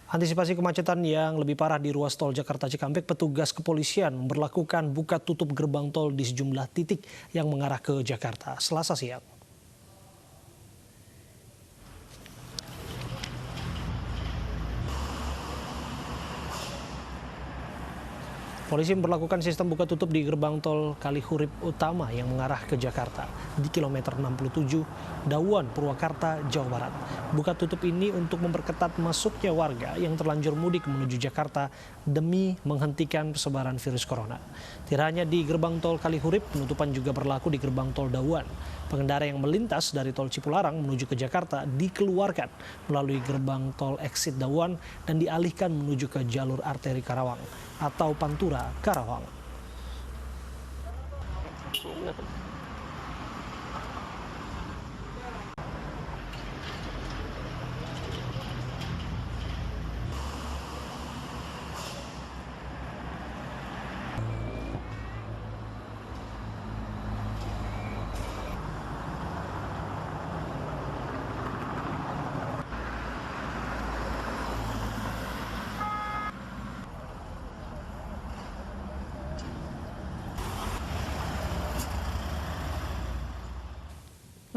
Antisipasi kemacetan yang lebih parah di ruas tol Jakarta Cikampek, petugas kepolisian memberlakukan buka tutup gerbang tol di sejumlah titik yang mengarah ke Jakarta Selasa siang. Polisi memperlakukan sistem buka tutup di gerbang tol Kalihurip Utama yang mengarah ke Jakarta di kilometer 67 Dawan, Purwakarta, Jawa Barat. Buka tutup ini untuk memperketat masuknya warga yang terlanjur mudik menuju Jakarta demi menghentikan persebaran virus corona. Tidak hanya di gerbang tol Kalihurip, penutupan juga berlaku di gerbang tol Dawan. Pengendara yang melintas dari tol Cipularang menuju ke Jakarta dikeluarkan melalui gerbang tol exit Dawan dan dialihkan menuju ke jalur arteri Karawang atau Pantura Karawang.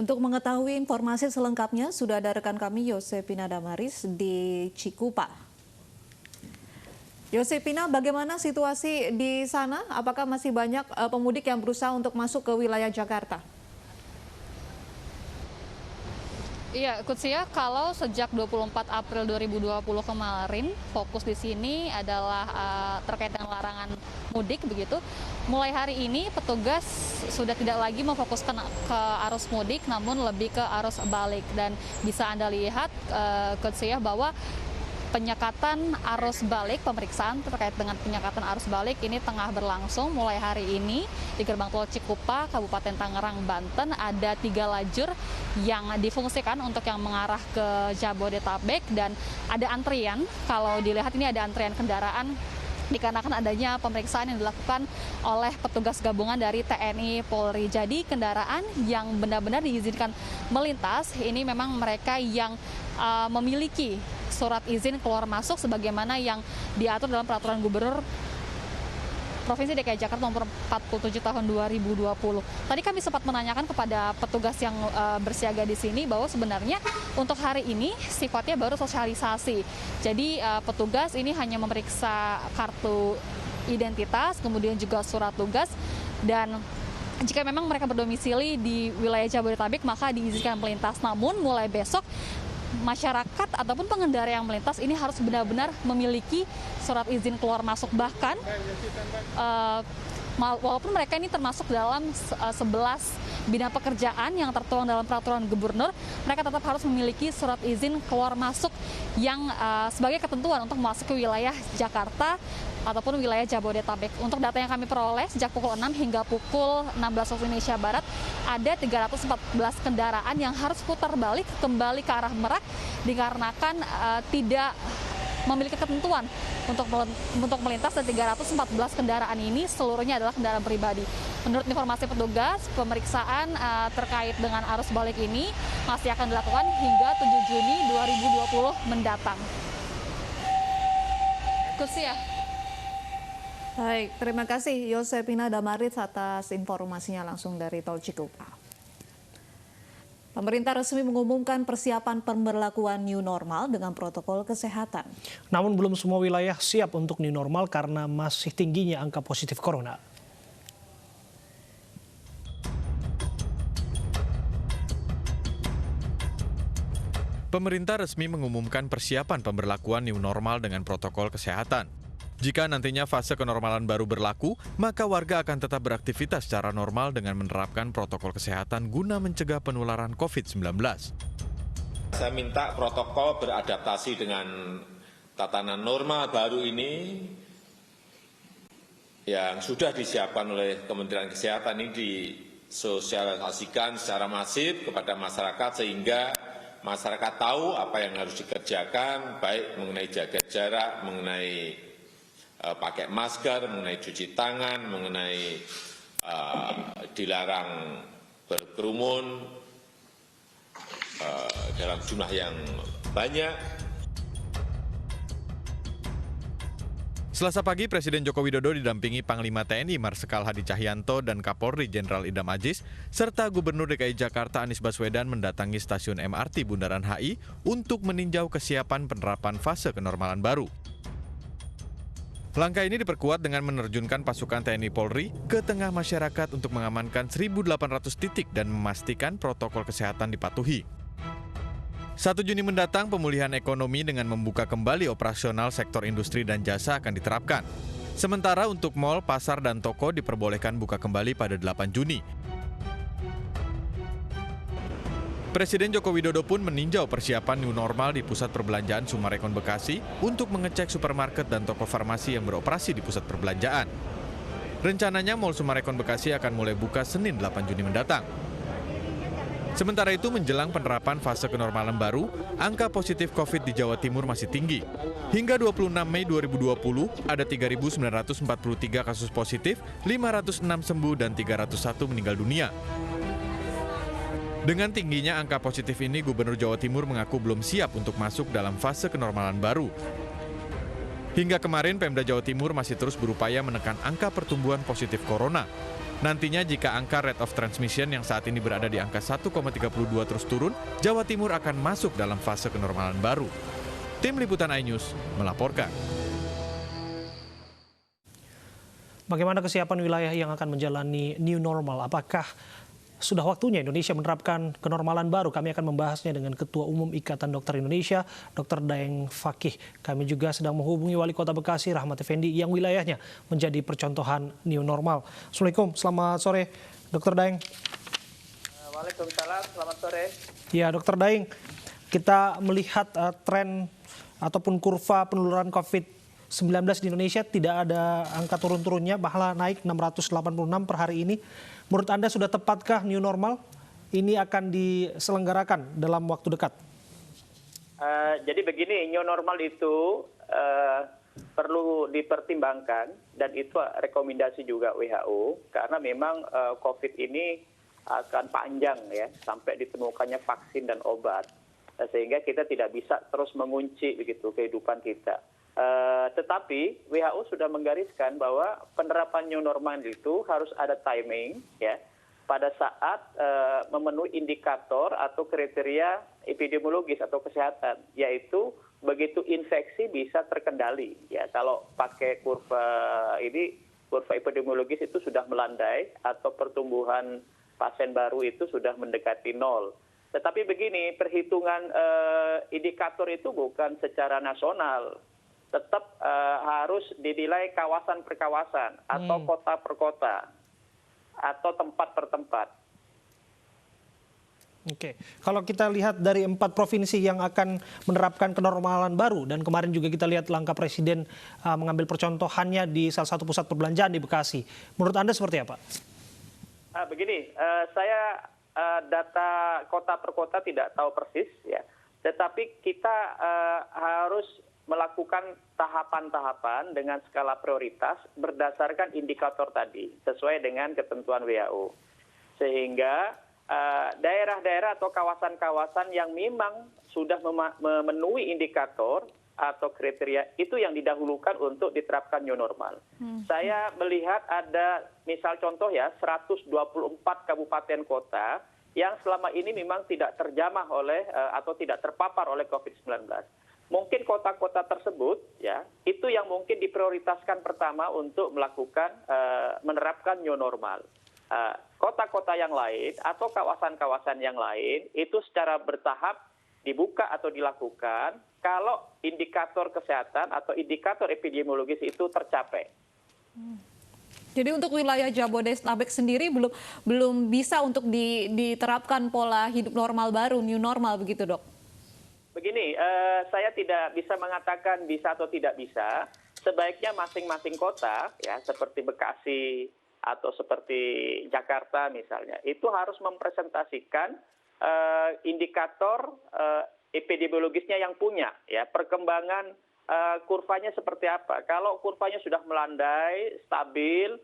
Untuk mengetahui informasi selengkapnya, sudah ada rekan kami Yosepina Damaris di Cikupa. Yosepina, bagaimana situasi di sana? Apakah masih banyak pemudik yang berusaha untuk masuk ke wilayah Jakarta? Iya, Kutsia, kalau sejak 24 April 2020 kemarin, fokus di sini adalah terkait dengan larangan mudik begitu. Mulai hari ini petugas sudah tidak lagi memfokuskan ke arus mudik, namun lebih ke arus balik. Dan bisa Anda lihat, Kutsia, bahwa penyekatan arus balik, pemeriksaan terkait dengan penyekatan arus balik ini tengah berlangsung mulai hari ini di gerbang tol Cikupa, Kabupaten Tangerang, Banten. Ada 3 lajur yang difungsikan untuk yang mengarah ke Jabodetabek dan ada antrian. Kalau dilihat ini ada antrian kendaraan dikarenakan adanya pemeriksaan yang dilakukan oleh petugas gabungan dari TNI Polri. Jadi kendaraan yang benar-benar diizinkan melintas ini memang mereka yang memiliki surat izin keluar masuk sebagaimana yang diatur dalam peraturan Gubernur Provinsi DKI Jakarta nomor 47 tahun 2020. Tadi kami sempat menanyakan kepada petugas yang bersiaga di sini bahwa sebenarnya untuk hari ini sifatnya baru sosialisasi. Jadi petugas ini hanya memeriksa kartu identitas, kemudian juga surat tugas, dan jika memang mereka berdomisili di wilayah Jabodetabek maka diizinkan melintas. Namun mulai besok masyarakat ataupun pengendara yang melintas ini harus benar-benar memiliki surat izin keluar masuk. Bahkan walaupun mereka ini termasuk dalam 11 bidang pekerjaan yang tertuang dalam peraturan gubernur, mereka tetap harus memiliki surat izin keluar masuk yang sebagai ketentuan untuk masuk ke wilayah Jakarta ataupun wilayah Jabodetabek. Untuk data yang kami peroleh sejak pukul 6 hingga pukul 16 waktu Indonesia Barat, ada 314 kendaraan yang harus putar balik kembali ke arah Merak dikarenakan tidak memiliki ketentuan untuk melintas, dan 314 kendaraan ini seluruhnya adalah kendaraan pribadi. Menurut informasi petugas, pemeriksaan terkait dengan arus balik ini masih akan dilakukan hingga 7 Juni 2020 mendatang. Kusia. Baik, terima kasih Yosepina Damaris atas informasinya langsung dari Tol Cikupa. Pemerintah resmi mengumumkan persiapan pemberlakuan new normal dengan protokol kesehatan. Namun belum semua wilayah siap untuk new normal karena masih tingginya angka positif corona. Pemerintah resmi mengumumkan persiapan pemberlakuan new normal dengan protokol kesehatan. Jika nantinya fase kenormalan baru berlaku, maka warga akan tetap beraktivitas secara normal dengan menerapkan protokol kesehatan guna mencegah penularan COVID-19. Saya minta protokol beradaptasi dengan tatanan normal baru ini yang sudah disiapkan oleh Kementerian Kesehatan ini disosialisasikan secara masif kepada masyarakat sehingga masyarakat tahu apa yang harus dikerjakan, baik mengenai jaga jarak, mengenai pakai masker, mengenai cuci tangan, mengenai dilarang berkerumun dalam jumlah yang banyak. Selasa pagi, Presiden Joko Widodo didampingi Panglima TNI Marsikal Hadi Cahyanto dan Kapolri Jenderal Idam Aziz, serta Gubernur DKI Jakarta Anies Baswedan mendatangi stasiun MRT Bundaran HI untuk meninjau kesiapan penerapan fase kenormalan baru. Langkah ini diperkuat dengan menerjunkan pasukan TNI Polri ke tengah masyarakat untuk mengamankan 1.800 titik dan memastikan protokol kesehatan dipatuhi. 1 Juni mendatang, pemulihan ekonomi dengan membuka kembali operasional sektor industri dan jasa akan diterapkan. Sementara untuk mal, pasar, dan toko diperbolehkan buka kembali pada 8 Juni. Presiden Joko Widodo pun meninjau persiapan new normal di Pusat Perbelanjaan Summarecon Bekasi untuk mengecek supermarket dan toko farmasi yang beroperasi di pusat perbelanjaan. Rencananya Mall Summarecon Bekasi akan mulai buka Senin 8 Juni mendatang. Sementara itu, menjelang penerapan fase kenormalan baru, angka positif COVID di Jawa Timur masih tinggi. Hingga 26 Mei 2020, ada 3.943 kasus positif, 506 sembuh, dan 301 meninggal dunia. Dengan tingginya angka positif ini, Gubernur Jawa Timur mengaku belum siap untuk masuk dalam fase kenormalan baru. Hingga kemarin, Pemda Jawa Timur masih terus berupaya menekan angka pertumbuhan positif corona. Nantinya jika angka rate of transmission yang saat ini berada di angka 1,32 terus turun, Jawa Timur akan masuk dalam fase kenormalan baru. Tim Liputan iNews melaporkan. Bagaimana kesiapan wilayah yang akan menjalani new normal? Apakah sudah waktunya Indonesia menerapkan kenormalan baru? Kami akan membahasnya dengan Ketua Umum Ikatan Dokter Indonesia, Dr. Daeng Fakih. Kami juga sedang menghubungi Wali Kota Bekasi, Rahmat Effendi, yang wilayahnya menjadi percontohan new normal. Assalamualaikum, selamat sore, Dr. Daeng. Waalaikumsalam, selamat sore. Ya, Dr. Daeng, kita melihat tren ataupun kurva penularan COVID-19 di Indonesia tidak ada angka turun-turunnya, malah naik 686 per hari ini. Menurut Anda sudah tepatkah new normal ini akan diselenggarakan dalam waktu dekat? Jadi begini, new normal itu perlu dipertimbangkan dan itu rekomendasi juga WHO karena memang COVID ini akan panjang ya sampai ditemukannya vaksin dan obat, sehingga kita tidak bisa terus mengunci begitu kehidupan kita. Tetapi WHO sudah menggariskan bahwa penerapan new normal itu harus ada timing ya pada saat memenuhi indikator atau kriteria epidemiologis atau kesehatan, yaitu begitu infeksi bisa terkendali ya. Kalau pakai kurva epidemiologis itu sudah melandai atau pertumbuhan pasien baru itu sudah mendekati nol. Tetapi begini, perhitungan indikator itu bukan secara nasional. Tetap harus dinilai kawasan per kawasan atau kota per kota atau tempat per tempat. Oke, kalau kita lihat dari 4 provinsi yang akan menerapkan kenormalan baru dan kemarin juga kita lihat langkah Presiden mengambil percontohannya di salah satu pusat perbelanjaan di Bekasi. Menurut Anda seperti apa? Begini, saya data kota per kota tidak tahu persis ya, tetapi kita harus melakukan tahapan-tahapan dengan skala prioritas berdasarkan indikator tadi sesuai dengan ketentuan WHO. Sehingga daerah-daerah atau kawasan-kawasan yang memang sudah memenuhi indikator atau kriteria itu yang didahulukan untuk diterapkan new normal. Saya melihat ada misal contoh ya 124 kabupaten kota yang selama ini memang tidak terjamah oleh atau tidak terpapar oleh COVID-19. Mungkin kota-kota tersebut ya itu yang mungkin diprioritaskan pertama untuk melakukan menerapkan new normal. Kota-kota yang lain atau kawasan-kawasan yang lain itu secara bertahap dibuka atau dilakukan kalau indikator kesehatan atau indikator epidemiologis itu tercapai. Jadi untuk wilayah Jabodetabek sendiri belum bisa untuk diterapkan pola hidup normal baru, new normal begitu, Dok? Begini, saya tidak bisa mengatakan bisa atau tidak bisa. Sebaiknya masing-masing kota, ya seperti Bekasi atau seperti Jakarta misalnya, itu harus mempresentasikan indikator epidemiologisnya yang punya, ya perkembangan kurvanya seperti apa. Kalau kurvanya sudah melandai, stabil,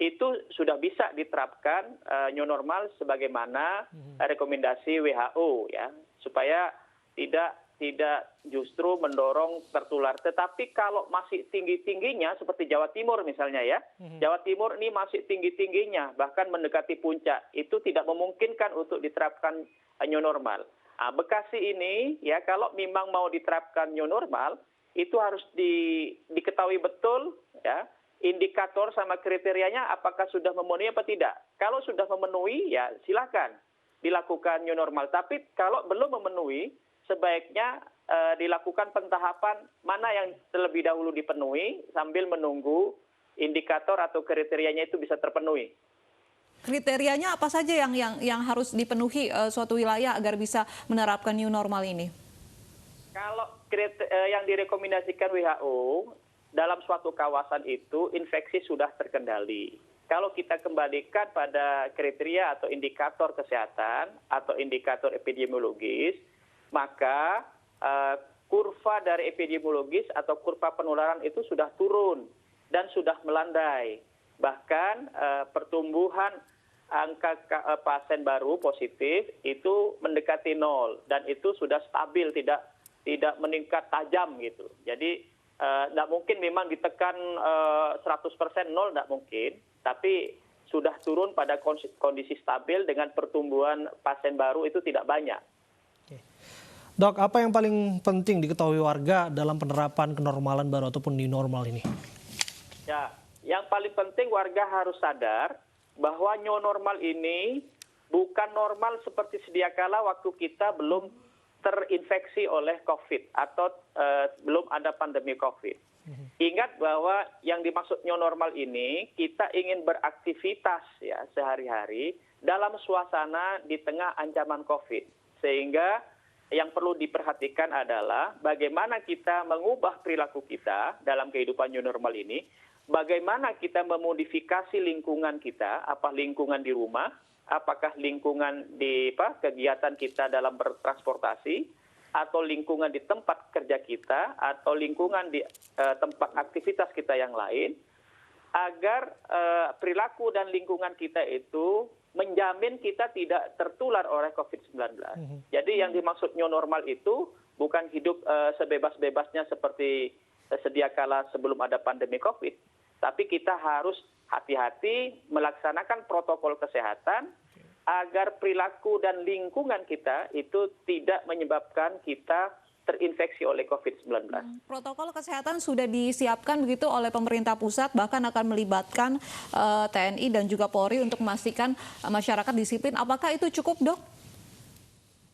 itu sudah bisa diterapkan new normal sebagaimana rekomendasi WHO, ya supaya tidak tidak justru mendorong tertular. Tetapi kalau masih tinggi-tingginya seperti Jawa Timur misalnya ya, Jawa Timur ini masih tinggi-tingginya, bahkan mendekati puncak, itu tidak memungkinkan untuk diterapkan new normal. Nah, Bekasi ini ya kalau memang mau diterapkan new normal, itu harus diketahui betul ya, indikator sama kriterianya apakah sudah memenuhi apa tidak. Kalau sudah memenuhi ya silakan dilakukan new normal. Tapi kalau belum memenuhi, sebaiknya dilakukan pentahapan mana yang terlebih dahulu dipenuhi sambil menunggu indikator atau kriterianya itu bisa terpenuhi. Kriterianya apa saja yang harus dipenuhi suatu wilayah agar bisa menerapkan new normal ini? Kalau yang direkomendasikan WHO dalam suatu kawasan itu infeksi sudah terkendali. Kalau kita kembalikan pada kriteria atau indikator kesehatan atau indikator epidemiologis, maka kurva dari epidemiologis atau kurva penularan itu sudah turun dan sudah melandai. Bahkan pertumbuhan angka pasien baru positif itu mendekati 0 dan itu sudah stabil, tidak meningkat tajam gitu. Jadi tidak mungkin memang ditekan 100% 0, tidak mungkin. Tapi sudah turun pada kondisi stabil dengan pertumbuhan pasien baru itu tidak banyak. Oke. Dok, apa yang paling penting diketahui warga dalam penerapan kenormalan baru ataupun new normal ini? Ya, yang paling penting warga harus sadar bahwa new normal ini bukan normal seperti sedia kala waktu kita belum terinfeksi oleh COVID atau belum ada pandemi COVID. Ingat bahwa yang dimaksud new normal ini kita ingin beraktivitas ya sehari-hari dalam suasana di tengah ancaman COVID. Sehingga yang perlu diperhatikan adalah bagaimana kita mengubah perilaku kita dalam kehidupan new normal ini, bagaimana kita memodifikasi lingkungan kita, apa lingkungan di rumah, apakah lingkungan di kegiatan kita dalam bertransportasi, atau lingkungan di tempat kerja kita, atau lingkungan di tempat aktivitas kita yang lain, agar perilaku dan lingkungan kita itu menjamin kita tidak tertular oleh COVID-19. Jadi yang dimaksud new normal itu bukan hidup sebebas-bebasnya seperti sedia kala sebelum ada pandemi COVID, tapi kita harus hati-hati melaksanakan protokol kesehatan, agar perilaku dan lingkungan kita itu tidak menyebabkan kita terinfeksi oleh COVID-19. Protokol kesehatan sudah disiapkan begitu oleh pemerintah pusat, bahkan akan melibatkan TNI dan juga Polri untuk memastikan masyarakat disiplin. Apakah itu cukup, Dok?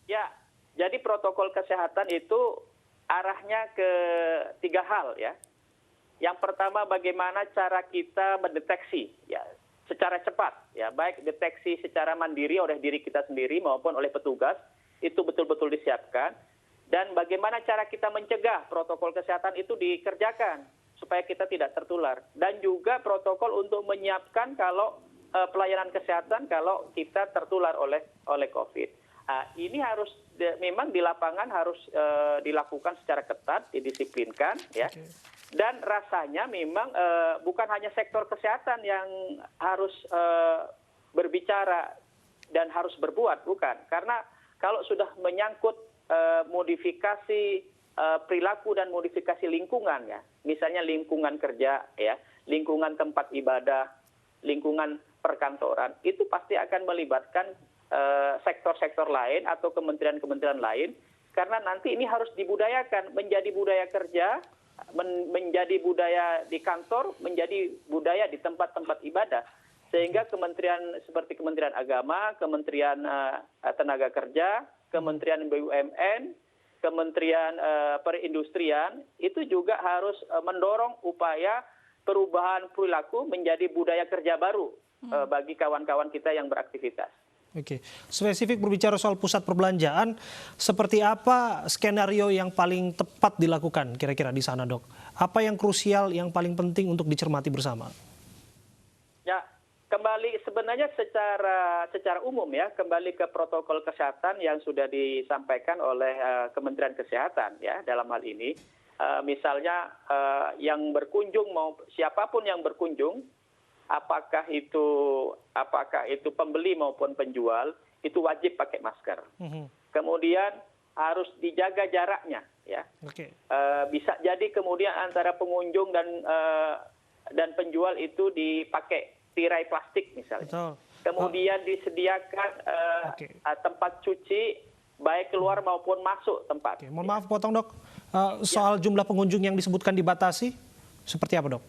Ya, jadi protokol kesehatan itu arahnya ke 3 hal ya. Yang pertama bagaimana cara kita mendeteksi ya secara cepat ya, baik deteksi secara mandiri oleh diri kita sendiri maupun oleh petugas itu betul-betul disiapkan, dan bagaimana cara kita mencegah protokol kesehatan itu dikerjakan supaya kita tidak tertular, dan juga protokol untuk menyiapkan kalau pelayanan kesehatan kalau kita tertular oleh COVID. Ini harus memang di lapangan harus dilakukan secara ketat, didisiplinkan ya. Dan rasanya memang bukan hanya sektor kesehatan yang harus berbicara dan harus berbuat, bukan. Karena kalau sudah menyangkut modifikasi perilaku dan modifikasi lingkungan ya, misalnya lingkungan kerja ya, lingkungan tempat ibadah, lingkungan perkantoran, itu pasti akan melibatkan sektor-sektor lain atau kementerian-kementerian lain, karena nanti ini harus dibudayakan menjadi budaya kerja, menjadi budaya di kantor, menjadi budaya di tempat-tempat ibadah, sehingga kementerian seperti Kementerian Agama, Kementerian Tenaga Kerja, Kementerian BUMN, Kementerian Perindustrian itu juga harus mendorong upaya perubahan perilaku menjadi budaya kerja baru bagi kawan-kawan kita yang beraktivitas. Oke, spesifik berbicara soal pusat perbelanjaan, seperti apa skenario yang paling tepat dilakukan kira-kira di sana, Dok? Apa yang krusial, yang paling penting untuk dicermati bersama? Ya, kembali sebenarnya secara umum ya, kembali ke protokol kesehatan yang sudah disampaikan oleh Kementerian Kesehatan ya dalam hal ini. Misalnya yang berkunjung siapapun yang berkunjung, apakah itu pembeli maupun penjual itu wajib pakai masker. Kemudian harus dijaga jaraknya, ya. Oke. Bisa jadi kemudian antara pengunjung dan penjual itu dipakai tirai plastik misalnya. Betul. Kemudian disediakan tempat cuci baik keluar maupun masuk tempat. Mohon maaf potong, Dok. Soal jumlah pengunjung yang disebutkan dibatasi, seperti apa, Dok?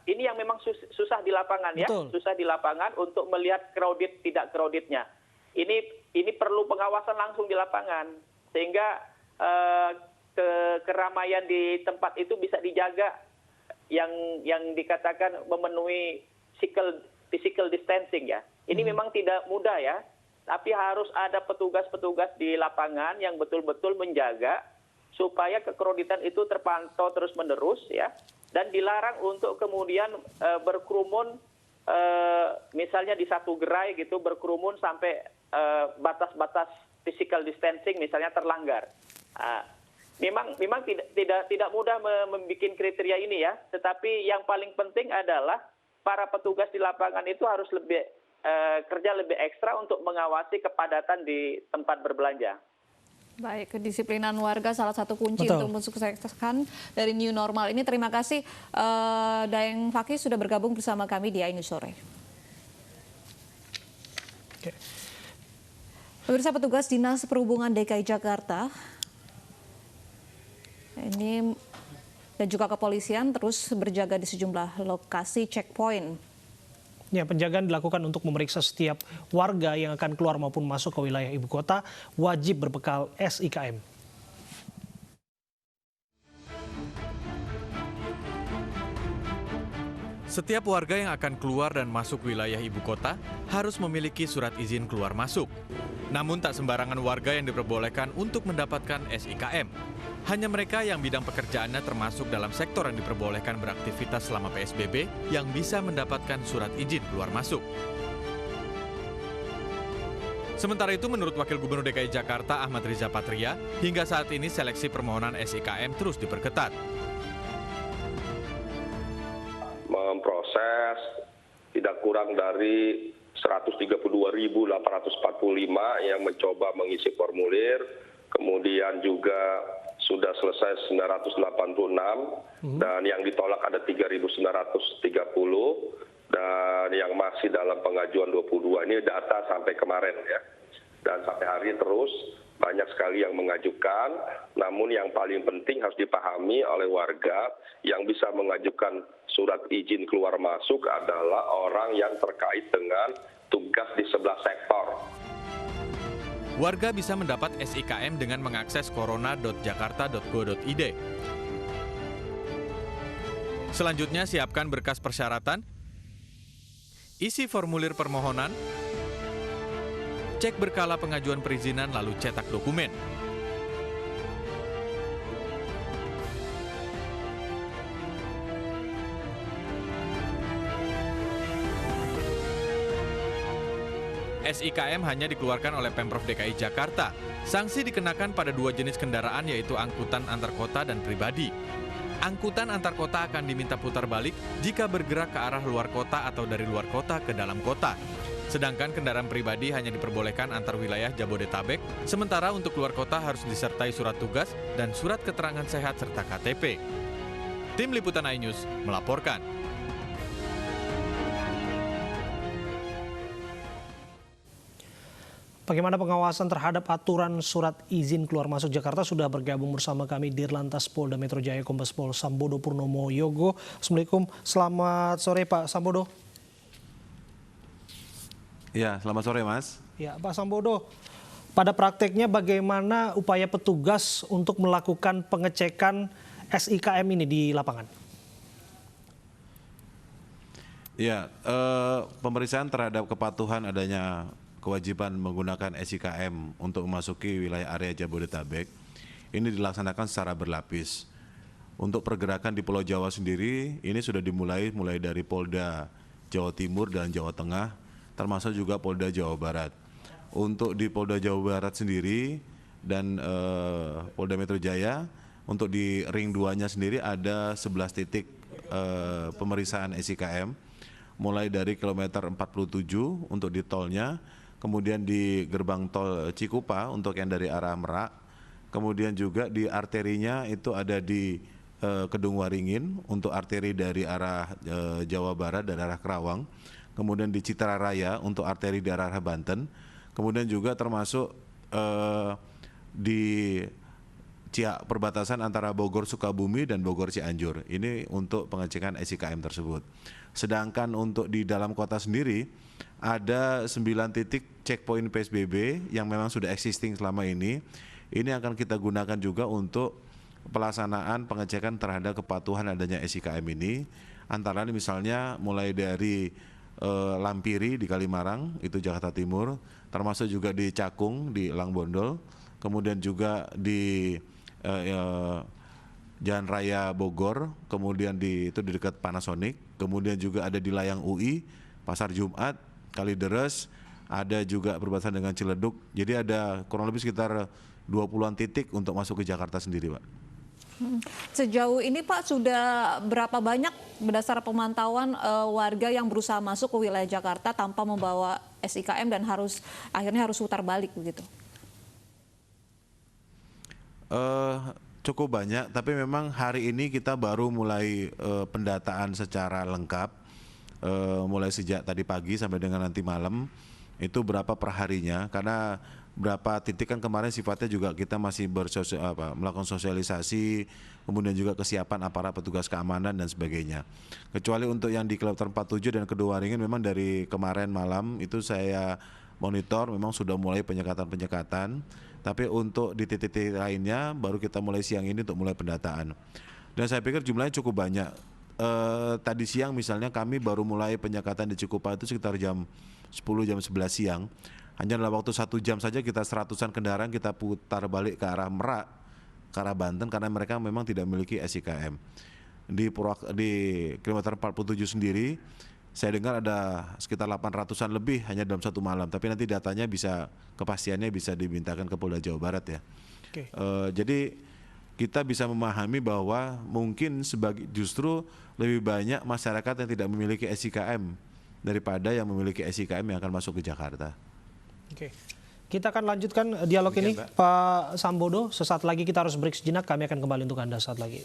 Ini yang memang susah di lapangan, ya. Betul. Susah di lapangan untuk melihat crowded tidak crowdednya. Ini perlu pengawasan langsung di lapangan sehingga keramaian di tempat itu bisa dijaga yang dikatakan memenuhi physical distancing, ya. Ini memang tidak mudah, ya. Tapi harus ada petugas-petugas di lapangan yang betul-betul menjaga supaya kekroditan itu terpantau terus-menerus, ya. Dan dilarang untuk kemudian berkerumun, misalnya di satu gerai gitu, berkerumun sampai batas-batas physical distancing misalnya terlanggar. Memang tidak mudah membuat kriteria ini, ya. Tetapi yang paling penting adalah para petugas di lapangan itu harus kerja lebih ekstra untuk mengawasi kepadatan di tempat berbelanja. Baik, kedisiplinan warga salah satu kunci Betul. untuk mensukseskan dari new normal ini. Terima kasih Daeng Fakih sudah bergabung bersama kami di iNews Sore. Oke. Pemirsa, petugas Dinas Perhubungan DKI Jakarta ini dan juga kepolisian terus berjaga di sejumlah lokasi checkpoint. Ya, penjagaan dilakukan untuk memeriksa setiap warga yang akan keluar maupun masuk ke wilayah ibu kota wajib berbekal SIKM. Setiap warga yang akan keluar dan masuk wilayah ibu kota harus memiliki surat izin keluar masuk. Namun tak sembarangan warga yang diperbolehkan untuk mendapatkan SIKM. Hanya mereka yang bidang pekerjaannya termasuk dalam sektor yang diperbolehkan beraktivitas selama PSBB yang bisa mendapatkan surat izin keluar masuk. Sementara itu, menurut Wakil Gubernur DKI Jakarta Ahmad Riza Patria, hingga saat ini seleksi permohonan SIKM terus diperketat. Memproses tidak kurang dari 132.845 yang mencoba mengisi formulir, kemudian juga sudah selesai 986 dan yang ditolak ada 3.930 dan yang masih dalam pengajuan 22. Ini data sampai kemarin, ya. Dan sampai hari terus banyak sekali yang mengajukan, namun yang paling penting harus dipahami oleh warga yang bisa mengajukan surat izin keluar masuk adalah orang yang terkait dengan tugas di sebelah sektor. Warga bisa mendapat SIKM dengan mengakses corona.jakarta.go.id. Selanjutnya, siapkan berkas persyaratan, isi formulir permohonan, cek berkala pengajuan perizinan, lalu cetak dokumen. SIKM hanya dikeluarkan oleh Pemprov DKI Jakarta. Sanksi dikenakan pada dua jenis kendaraan, yaitu angkutan antar kota dan pribadi. Angkutan antar kota akan diminta putar balik jika bergerak ke arah luar kota atau dari luar kota ke dalam kota. Sedangkan kendaraan pribadi hanya diperbolehkan antar wilayah Jabodetabek, sementara untuk luar kota harus disertai surat tugas dan surat keterangan sehat serta KTP. Tim Liputan iNews melaporkan. Bagaimana pengawasan terhadap aturan surat izin keluar masuk Jakarta? Sudah bergabung bersama kami Dirlantas Polda Metro Jaya Kombes Pol Sambodo Purnomo Yogo. Assalamualaikum, selamat sore Pak Sambodo. Ya, selamat sore Mas. Ya, Pak Sambodo, pada prakteknya bagaimana upaya petugas untuk melakukan pengecekan SIKM ini di lapangan? Ya, pemeriksaan terhadap kepatuhan adanya kewajiban menggunakan SIKM untuk memasuki wilayah area Jabodetabek ini dilaksanakan secara berlapis. Untuk pergerakan di Pulau Jawa sendiri ini sudah mulai dari Polda Jawa Timur dan Jawa Tengah, termasuk juga Polda Jawa Barat. Untuk di Polda Jawa Barat sendiri dan Polda Metro Jaya, untuk di ring 2-nya sendiri ada 11 titik pemeriksaan SIKM, mulai dari kilometer 47 untuk di tolnya, kemudian di gerbang tol Cikupa untuk yang dari arah Merak, kemudian juga di arterinya itu ada di Kedung Waringin untuk arteri dari arah Jawa Barat dan arah Kerawang, kemudian di Citra Raya untuk arteri dari arah Banten, kemudian juga termasuk di perbatasan antara Bogor Sukabumi dan Bogor Cianjur. Ini untuk pengecekan SIKM tersebut. Sedangkan untuk di dalam kota sendiri ada 9 titik checkpoint PSBB yang memang sudah existing selama ini. Ini akan kita gunakan juga untuk pelaksanaan pengecekan terhadap kepatuhan adanya SIKM ini. Antara lain misalnya mulai dari Lampiri di Kalimarang, itu Jakarta Timur, termasuk juga di Cakung di Elang Bondol, kemudian juga di Jalan Raya Bogor, kemudian itu di dekat Panasonic, kemudian juga ada di Layang UI, Pasar Jumat, Kalideres, ada juga berbatasan dengan Ciledug. Jadi ada kurang lebih sekitar 20-an titik untuk masuk ke Jakarta sendiri, Pak. Sejauh ini Pak sudah berapa banyak berdasar pemantauan warga yang berusaha masuk ke wilayah Jakarta tanpa membawa SIKM dan akhirnya harus putar balik begitu? Cukup banyak, tapi memang hari ini kita baru mulai pendataan secara lengkap, mulai sejak tadi pagi sampai dengan nanti malam, itu berapa perharinya, karena berapa titik kan kemarin sifatnya juga kita masih melakukan sosialisasi, kemudian juga kesiapan aparat petugas keamanan dan sebagainya. Kecuali untuk yang di kilometer 47 dan Kedung Waringin memang dari kemarin malam itu saya monitor memang sudah mulai penyekatan. Tapi untuk di titik-titik lainnya baru kita mulai siang ini untuk mulai pendataan. Dan saya pikir jumlahnya cukup banyak. Tadi siang misalnya kami baru mulai penyekatan di Cikupa itu sekitar jam 10, jam 11 siang. Hanya dalam waktu 1 jam saja kita 100-an kendaraan kita putar balik ke arah Merak, ke arah Banten karena mereka memang tidak memiliki SIKM. Di kilometer 47 sendiri, saya dengar ada sekitar 800-an lebih hanya dalam satu malam. Tapi nanti datanya kepastiannya bisa dimintakan ke Polda Jawa Barat ya. Oke. Jadi kita bisa memahami bahwa mungkin justru lebih banyak masyarakat yang tidak memiliki SIKM daripada yang memiliki SIKM yang akan masuk ke Jakarta. Oke. Kita akan lanjutkan dialog ini, Pak Sambodo. Sesaat lagi kita harus break sejenak. Kami akan kembali untuk Anda saat lagi.